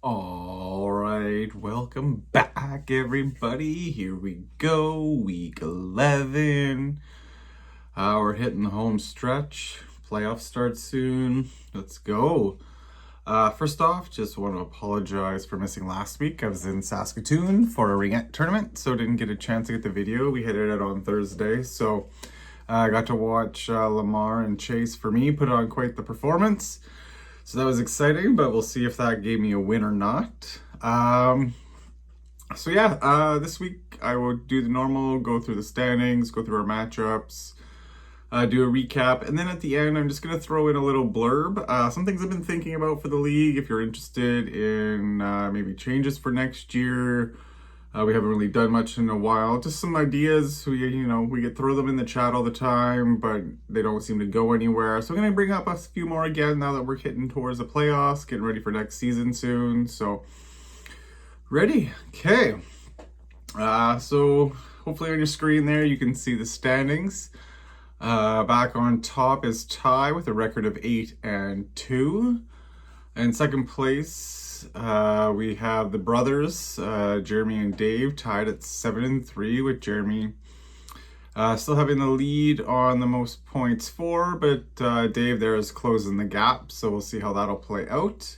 All right, welcome back, everybody. Here we go, week 11. We're hitting the home stretch. Playoffs start soon. Let's go. First off, just want to apologize for missing last week. I was in Saskatoon for a ringette tournament, so didn't get a chance to get the video. We hit it out on Thursday, so I got to watch Lamar and Chase, for me, put on quite the performance. So that was exciting, but we'll see if that gave me a win or not. This week I will do the normal, go through the standings, go through our matchups, do a recap, and then at the end I'm just going to throw in a little blurb. Some things I've been thinking about for the league, if you're interested in maybe changes for next year. We haven't really done much in a while. Just some ideas. We get throw them in the chat all the time, but they don't seem to go anywhere. So I'm going to bring up a few more again now that we're hitting towards the playoffs, getting ready for next season soon. So, ready? Okay. So hopefully on your screen there you can see the standings. Back on top is Ty with a record of 8-2. In second place, we have the brothers, Jeremy and Dave, tied at 7-3, with Jeremy still having the lead on the most points for, but Dave there is closing the gap, so we'll see how that'll play out.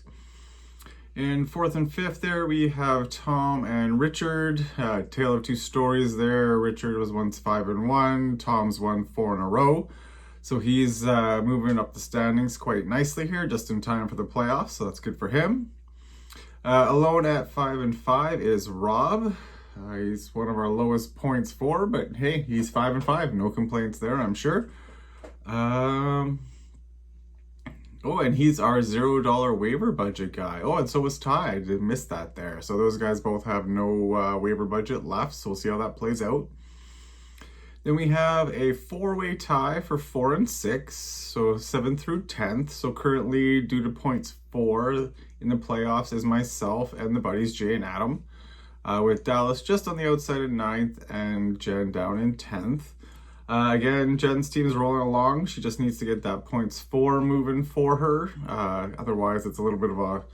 In fourth and fifth there, we have Tom and Richard. Tale of two stories there. Richard was once 5-1. Tom's won 4 in a row. So he's moving up the standings quite nicely here, just in time for the playoffs, so that's good for him. Alone at 5-5 is Rob. He's one of our lowest points for, but hey, he's 5-5. No complaints there, I'm sure. And he's our $0 waiver budget guy. Oh, and so was Ty. I missed that there. So those guys both have no waiver budget left, so we'll see how that plays out. Then we have a 4-way tie for 4 and 6, so 7th through 10th. So currently, due to points 4 in the playoffs, is myself and the buddies Jay and Adam, with Dallas just on the outside of 9th and Jen down in 10th. Again, Jen's team is rolling along. She just needs to get that points 4 moving for her. Otherwise, it's a little bit of a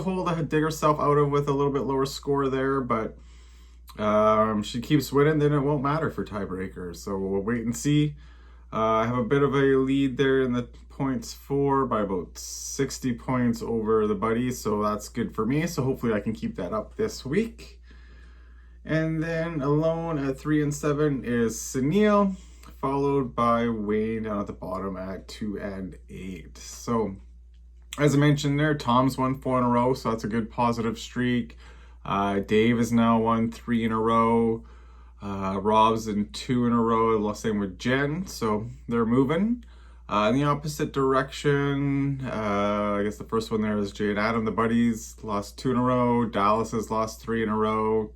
hole to dig herself out of with a little bit lower score there, but she keeps winning, then it won't matter for tiebreakers. So we'll wait and see. I have a bit of a lead there in the points 4 by about 60 points over the buddies, so that's good for me. So hopefully I can keep that up this week. And then alone at 3 and 7 is Sunil, followed by Wayne down at the bottom at 2 and 8. So as I mentioned there, Tom's won 4 in a row, so that's a good positive streak. Dave has now won 3 in a row. Rob's in 2 in a row. Same with Jen. So they're moving in the opposite direction. I guess the first one there is Jay and Adam. The buddies lost 2 in a row. Dallas has lost 3 in a row.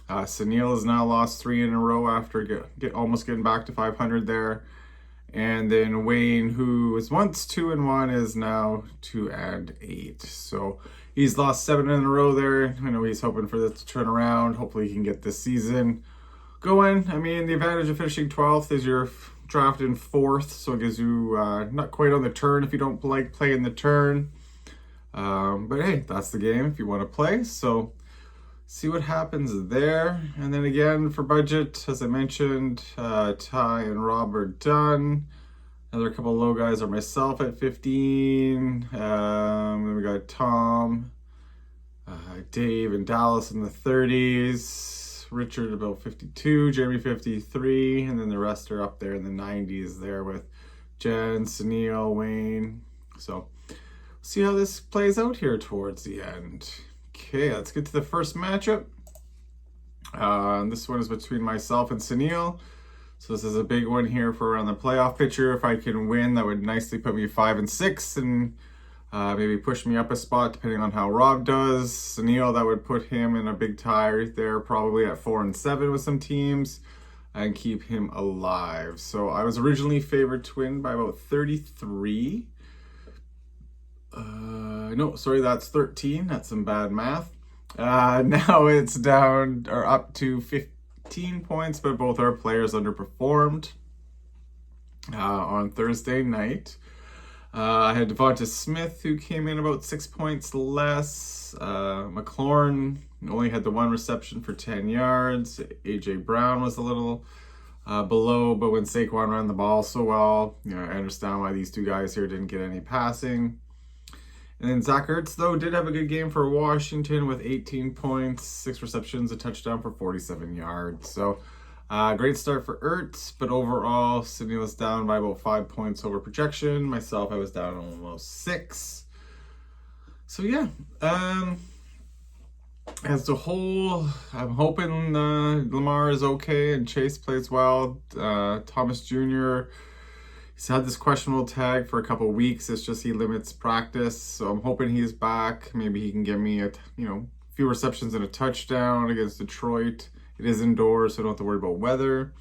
Sunil has now lost 3 in a row after almost getting back to 500 there. And then Wayne, who was once 2-1, is now 2 and 8. So he's lost 7 in a row there. I know he's hoping for this to turn around. Hopefully he can get this season going. I mean, the advantage of finishing 12th is you're drafted in 4th, so it gives you not quite on the turn if you don't like playing the turn. But hey, that's the game if you want to play. So see what happens there. And then again, for budget, as I mentioned, Ty and Rob are done. Another couple low guys are myself at 15. Then we got Tom, Dave and Dallas in the 30s. Richard about 52, Jeremy 53, and then the rest are up there in the 90s there with Jen, Sunil, Wayne. So see how this plays out here towards the end. Okay, let's get to the first matchup. This one is between myself and Sunil. So this is a big one here for around the playoff picture. If I can win, that would nicely put me 5 and 6 and maybe push me up a spot depending on how Rob does. Sunil, that would put him in a big tie right there, probably at 4 and 7 with some teams, and keep him alive. So I was originally favored to win by about 33. No, sorry, that's 13. That's some bad math. Now it's down or up to 15 points, but both our players underperformed on Thursday night. I had Devonta Smith, who came in about 6 points less. McLaurin only had the 1 reception for 10 yards. A.J. Brown was a little below, but when Saquon ran the ball so well, I understand why these two guys here didn't get any passing. And then Zach Ertz, though, did have a good game for Washington with 18 points, 6 receptions, a touchdown for 47 yards. So, great start for Ertz, but overall, Sydney was down by about 5 points over projection. Myself, I was down almost 6. So, yeah. As a whole, I'm hoping Lamar is okay and Chase plays well. Thomas Jr., he's had this questionable tag for a couple of weeks. It's just he limits practice, so I'm hoping he's back. Maybe he can give me a few receptions and a touchdown against Detroit. It is indoors, so I don't have to worry about weather.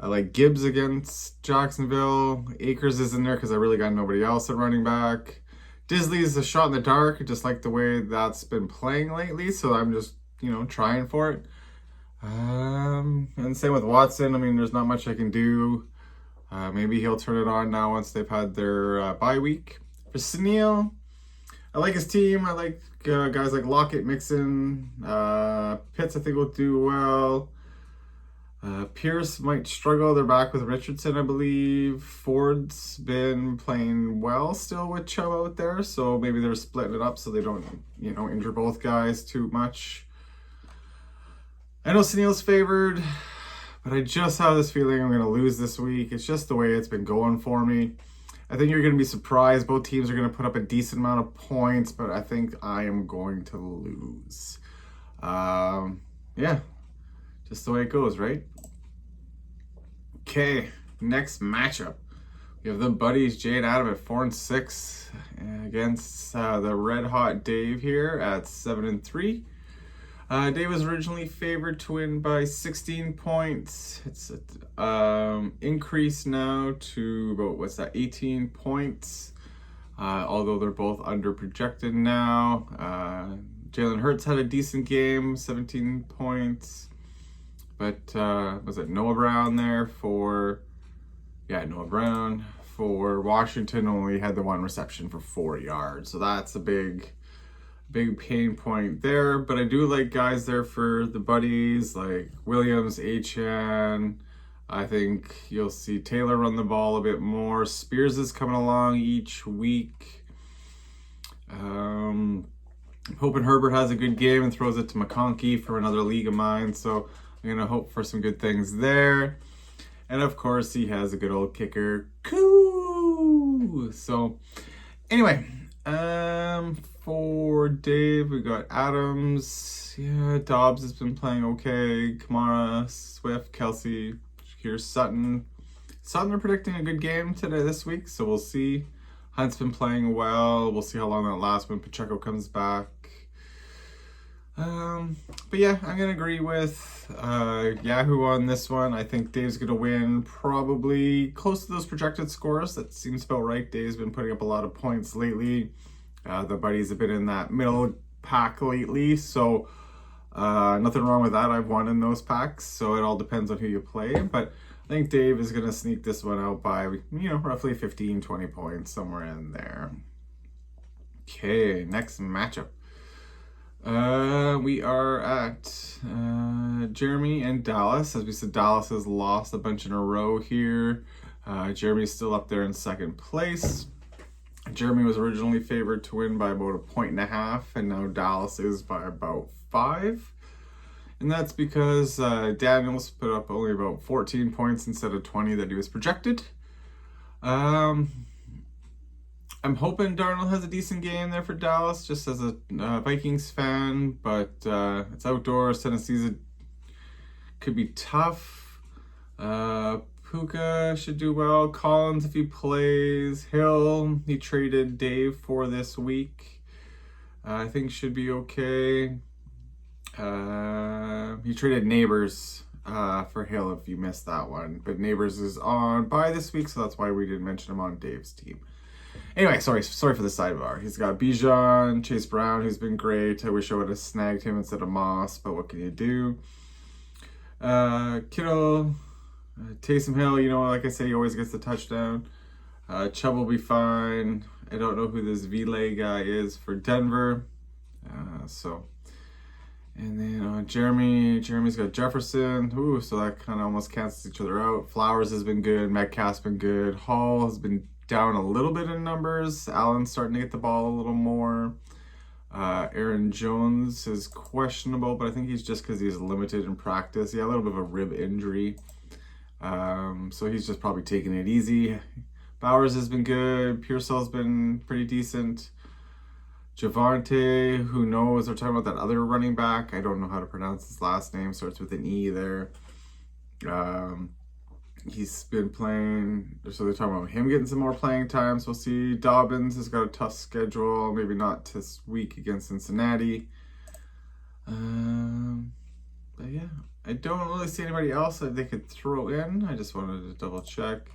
I like Gibbs against Jacksonville. Akers is in there because I really got nobody else at running back. Disley's a shot in the dark. I just like the way that's been playing lately, so I'm just, trying for it. And same with Watson. I mean, there's not much I can do. Maybe he'll turn it on now once they've had their bye week. For Sunil, I like his team. I like guys like Lockett, Mixon. Pitts, I think, will do well. Pierce might struggle. They're back with Richardson, I believe. Ford's been playing well still with Chubb out there, so maybe they're splitting it up so they don't, injure both guys too much. I know Sunil's favored, but I just have this feeling I'm going to lose this week. It's just the way it's been going for me. I think you're going to be surprised. Both teams are going to put up a decent amount of points, but I think I am going to lose. Yeah. Just the way it goes, right? Okay, next matchup. We have the buddies Jay and Adam at 4-6 against the red hot Dave here at 7-3. Dave was originally favored to win by 16 points. It's increased now to about 18 points. Although they're both under projected now. Jalen Hurts had a decent game, 17 points. But was it Noah Brown there for... Yeah, Noah Brown for Washington only had the 1 reception for 4 yards. So that's a big pain point there. But I do like guys there for the buddies like Williams, Achane. I think you'll see Taylor run the ball a bit more. Spears is coming along each week. I'm hoping Herbert has a good game and throws it to McConkey for another league of mine. So I'm going to hope for some good things there. And of course, he has a good old kicker. Coo! So, anyway, for Dave, we got Adams. Yeah, Dobbs has been playing okay. Kamara, Swift, Kelsey, here's Sutton. Sutton are predicting a good game this week, so we'll see. Hunt's been playing well. We'll see how long that lasts when Pacheco comes back. But yeah, I'm going to agree with Yahoo on this one. I think Dave's going to win probably close to those projected scores. That seems about right. Dave's been putting up a lot of points lately. The buddies have been in that middle pack lately. So nothing wrong with that. I've won in those packs. So it all depends on who you play. But I think Dave is going to sneak this one out by, roughly 15, 20 points, somewhere in there. Okay, next matchup. We are at Jeremy and Dallas. As we said, Dallas has lost a bunch in a row here. Jeremy's still up there in second place. Jeremy was originally favored to win by about 1.5 points, and now Dallas is by about 5. And that's because Daniels put up only about 14 points instead of 20 that he was projected. I'm hoping Darnold has a decent game there for Dallas, just as a Vikings fan, but it's outdoors. Tennessee's could be tough. Puka should do well. Collins, if he plays. Hill, he traded Dave for this week. I think should be okay. He traded Neighbors for Hill if you missed that one. But Neighbors is on bye this week, so that's why we didn't mention him on Dave's team. Anyway, sorry for the sidebar. He's got Bijan, Chase Brown, who's been great. I wish I would have snagged him instead of Moss, but what can you do? Kittle, Taysom Hill, like I said, he always gets the touchdown. Chubb will be fine. I don't know who this Vile guy is for Denver. And then Jeremy's got Jefferson. Ooh, so that kind of almost cancels each other out. Flowers has been good. Metcalf's been good. Hall has been down a little bit in numbers. Allen's starting to get the ball a little more. Aaron Jones is questionable, but I think he's just because he's limited in practice. Yeah, a little bit of a rib injury. So he's just probably taking it easy. Bowers has been good. Pearsall's been pretty decent. Javante, who knows? They're talking about that other running back. I don't know how to pronounce his last name. Starts with an E there. He's been playing, so they're talking about him getting some more playing time. So we'll see. Dobbins has got a tough schedule. Maybe not this week against Cincinnati. But yeah, I don't really see anybody else that they could throw in. I just wanted to double check.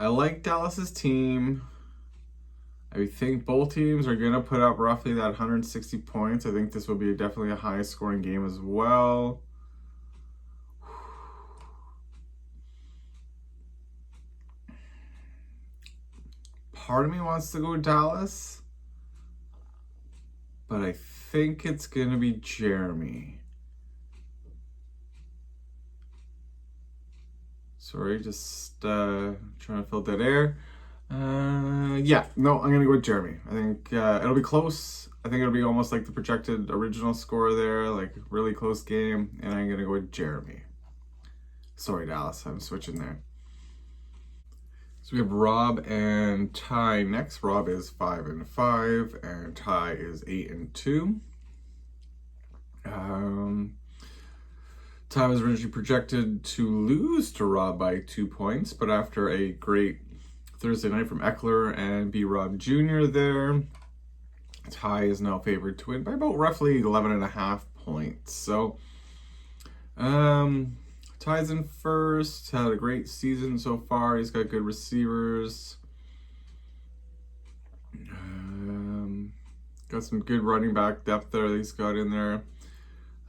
I like Dallas's team. I think both teams are going to put up roughly that 160 points. I think this will be definitely a high scoring game as well. Part of me wants to go Dallas, but I think it's going to be Jeremy. Sorry, just trying to fill dead air. Yeah, no, I'm going to go with Jeremy. I think it'll be close. I think it'll be almost like the projected original score there, like really close game. And I'm going to go with Jeremy. Sorry, Dallas, I'm switching there. So we have Rob and Ty next. Rob is 5-5, and Ty is 8-2. Ty was originally projected to lose to Rob by 2 points, but after a great Thursday night from Eckler and B. Rob Jr. there, Ty is now favored to win by about roughly 11.5 points. So, Ty's in first, had a great season so far. He's got good receivers. Got some good running back depth there that he's got in there.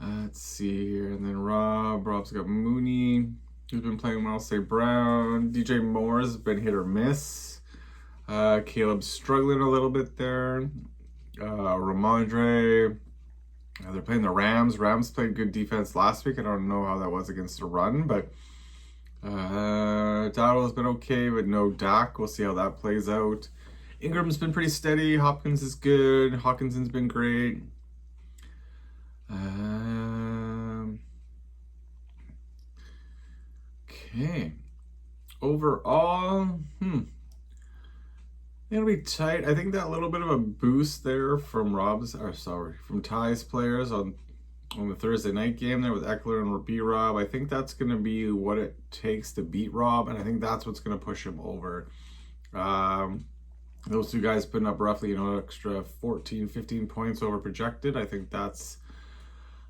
Let's see here. And then Rob's got Mooney, who's been playing well. Say Brown. DJ Moore's been hit or miss. Caleb's struggling a little bit there. Ramondre. They're playing the Rams. Rams played good defense last week. I don't know how that was against the run, but Dowdle's been okay, but no Dak. We'll see how that plays out. Ingram's been pretty steady. Hopkins is good. Hawkinson's been great. Okay. Overall, it'll be tight. I think that little bit of a boost there from from Ty's players on the Thursday night game there with Eckler and B. Rob. I think that's going to be what it takes to beat Rob, and I think that's what's going to push him over. Those two guys putting up roughly, extra 14, 15 points over projected. I think that's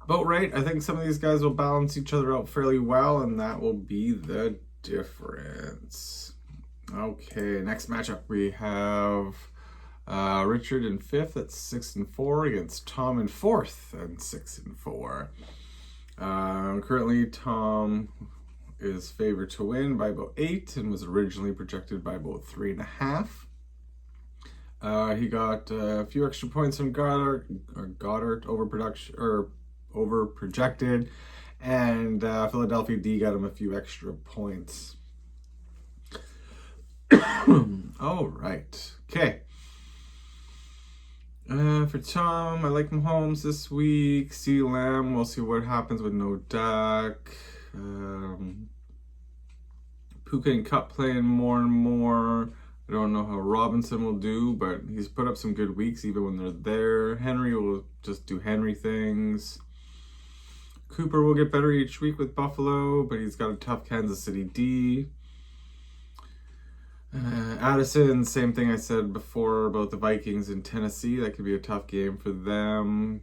about right. I think some of these guys will balance each other out fairly well, and that will be the difference. Okay, next matchup we have Richard in 5th at 6-4 against Tom in 4th at 6-4. Currently, Tom is favored to win by about 8 and was originally projected by about 3.5. He got a few extra points from Goddard over projected, and Philadelphia D got him a few extra points. All right. Okay. For Tom, I like Mahomes this week. C. Lamb, we'll see what happens with no Dak. Puka and Cup playing more and more. I don't know how Robinson will do, but he's put up some good weeks even when they're there. Henry will just do Henry things. Cooper will get better each week with Buffalo, but he's got a tough Kansas City D. Addison, same thing I said before about the Vikings in Tennessee. That could be a tough game for them.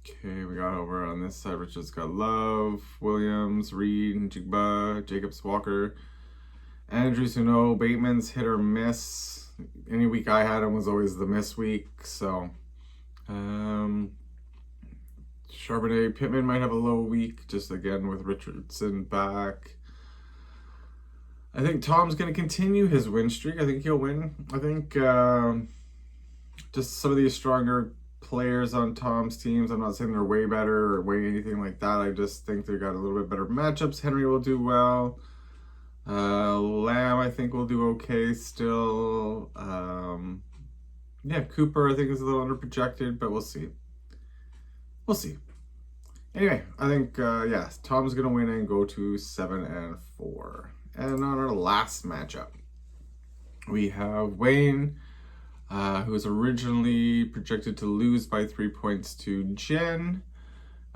Okay, we got over on this side. Richard's got Love, Williams, Reed, Jigba, Jacobs, Walker, Andrews, Bateman's hit or miss. Any week I had him was always the miss week. So, Charbonnet, Pittman might have a low week, just again with Richardson back. I think Tom's going to continue his win streak. I think he'll win. I think just some of these stronger players on Tom's teams, I'm not saying they're way better or way anything like that. I just think they've got a little bit better matchups. Henry will do well. Lamb, I think, will do okay still. Yeah, Cooper, I think, is a little underprojected, but we'll see. We'll see. Anyway, I think, yeah, Tom's going to win and go to 7-4. And on our last matchup, we have Wayne, who was originally projected to lose by 3 points to Jen.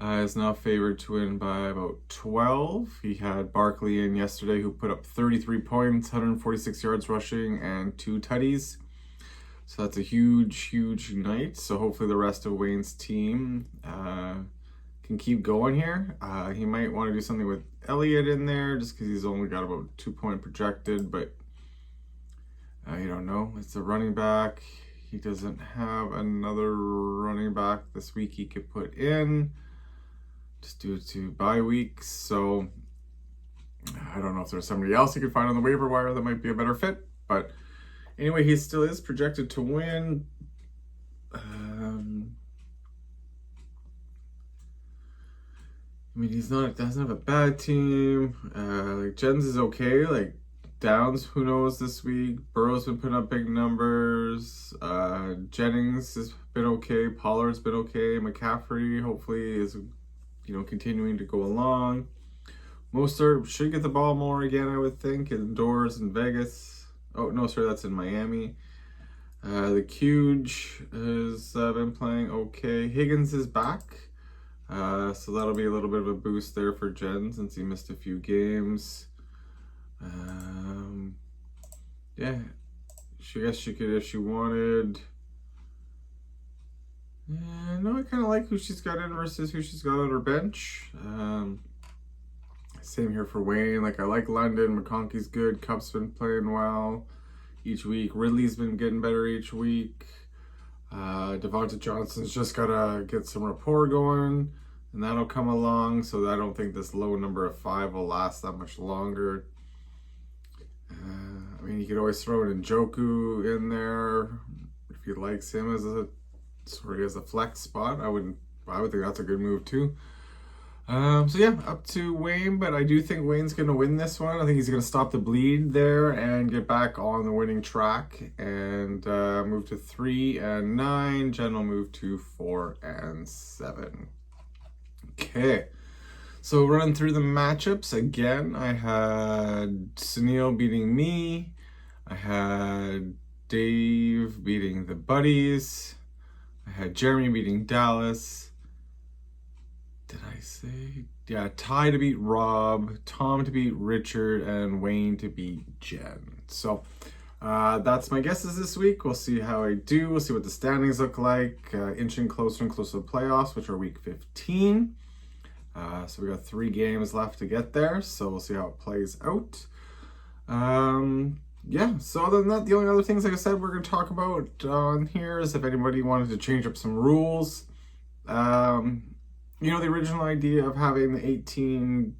Is now favored to win by about 12. He had Barkley in yesterday, who put up 33 points, 146 yards rushing, and 2 tutties. So that's a huge, huge night. So hopefully the rest of Wayne's team can keep going here. He might want to do something with Elliott in there, just because he's only got about 2-point projected, but you don't know. It's a running back. He doesn't have another running back this week he could put in, just due to bye weeks. So I don't know if there's somebody else you could find on the waiver wire that might be a better fit. But anyway, he still is projected to win. I mean, doesn't have a bad team. Like Jens is okay. Like Downs, who knows this week? Burrow's been putting up big numbers. Jennings has been okay. Pollard's been okay. McCaffrey hopefully is, continuing to go along. Mostert should get the ball more again, I would think, indoors in Vegas. Oh, no, sorry, that's in Miami. The Huge has been playing okay. Higgins is back. So that'll be a little bit of a boost there for Jen since he missed a few games. Yeah, I guess she could if she wanted. No, I kind of like who she's got in versus who she's got on her bench. Same here for Wayne. Like, I like London. McConkey's good. Cup's been playing well each week. Ridley's been getting better each week. Devonta Johnson's just got to get some rapport going, and that'll come along. So I don't think this low number of 5 will last that much longer. I mean, you could always throw an Njoku in there if he likes him as a flex spot. I would think that's a good move too. So yeah, up to Wayne, but I do think Wayne's going to win this one. I think he's going to stop the bleed there and get back on the winning track and move to 3-9. Jen will move to 4-7. Okay. So running through the matchups again, I had Sunil beating me. I had Dave beating the Buddies. I had Jeremy beating Dallas. Did I say? Yeah, Ty to beat Rob, Tom to beat Richard, and Wayne to beat Jen. So that's my guesses this week. We'll see how I do. We'll see what the standings look like. Inching closer and closer to the playoffs, which are week 15. So we got 3 games left to get there, so we'll see how it plays out. Yeah, so other than that, the only other things, like I said, we're going to talk about on here is if anybody wanted to change up some rules. The original idea of having the 18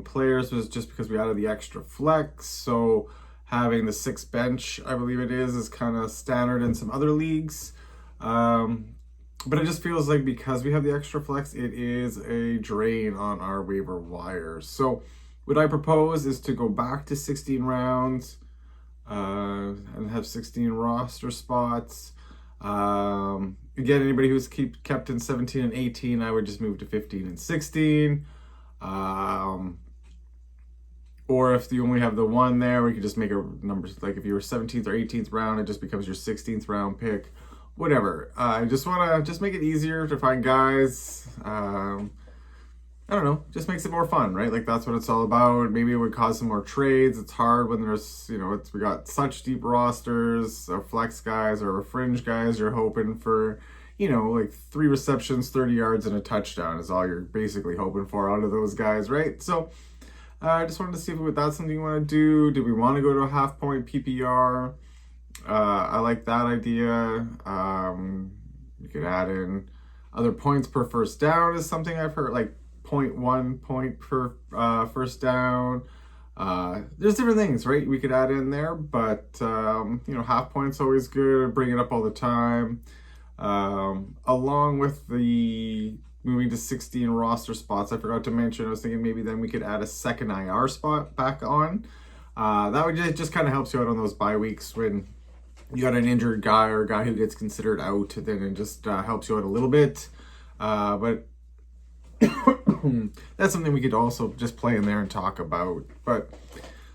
players was just because we added the extra flex, so having the 6 bench, I believe it is kind of standard in some other leagues. But it just feels like because we have the extra flex, it is a drain on our waiver wire. So what I propose is to go back to 16 rounds and have 16 roster spots. Again, anybody who's kept in 17 and 18, I would just move to 15 and 16. Or if you only have the one there, we could just make a number, like if you were 17th or 18th round, it just becomes your 16th round pick. Whatever. I just want to make it easier to find guys. I don't know. Just makes it more fun, right? Like that's what it's all about. Maybe it would cause some more trades. It's hard when there's, we got such deep rosters, our flex guys or our fringe guys. You're hoping for, like 3 receptions, 30 yards, and a touchdown is all you're basically hoping for out of those guys, right? So I just wanted to see if that's something you want to do. Do we want to go to a half-point PPR? I like that idea. You could add in Other points per first down is something I've heard, like 0.1 point per first down. There's different things, right? We could add in there, but half points always good. Bring it up all the time. Along with the moving to 16 roster spots, I forgot to mention. I was thinking maybe then we could add a second IR spot back on. That would just kind of helps you out on those bye weeks when you got an injured guy or a guy who gets considered out. Then it just helps you out a little bit. But that's something we could also just play in there and talk about. But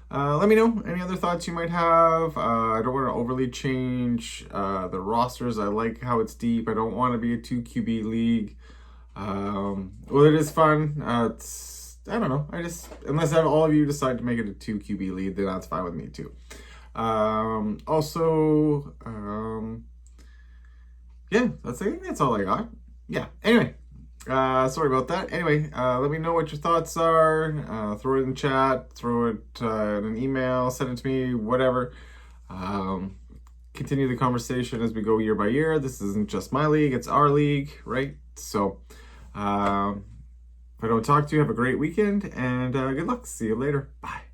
let me know any other thoughts you might have. I don't want to overly change the rosters. I like how it's deep. I don't want to be a 2 QB league. Well, it is fun. I don't know. Unless all of you decide to make it a 2 QB league, then that's fine with me too. Yeah, I think that's all I got. Yeah. Anyway. Sorry about that. Anyway, let me know what your thoughts are. Throw it in chat, throw it in an email, send it to me, whatever. Continue the conversation as we go year by year. This isn't just my league, it's our league, right? So, if I don't talk to you, have a great weekend and good luck. See you later. Bye.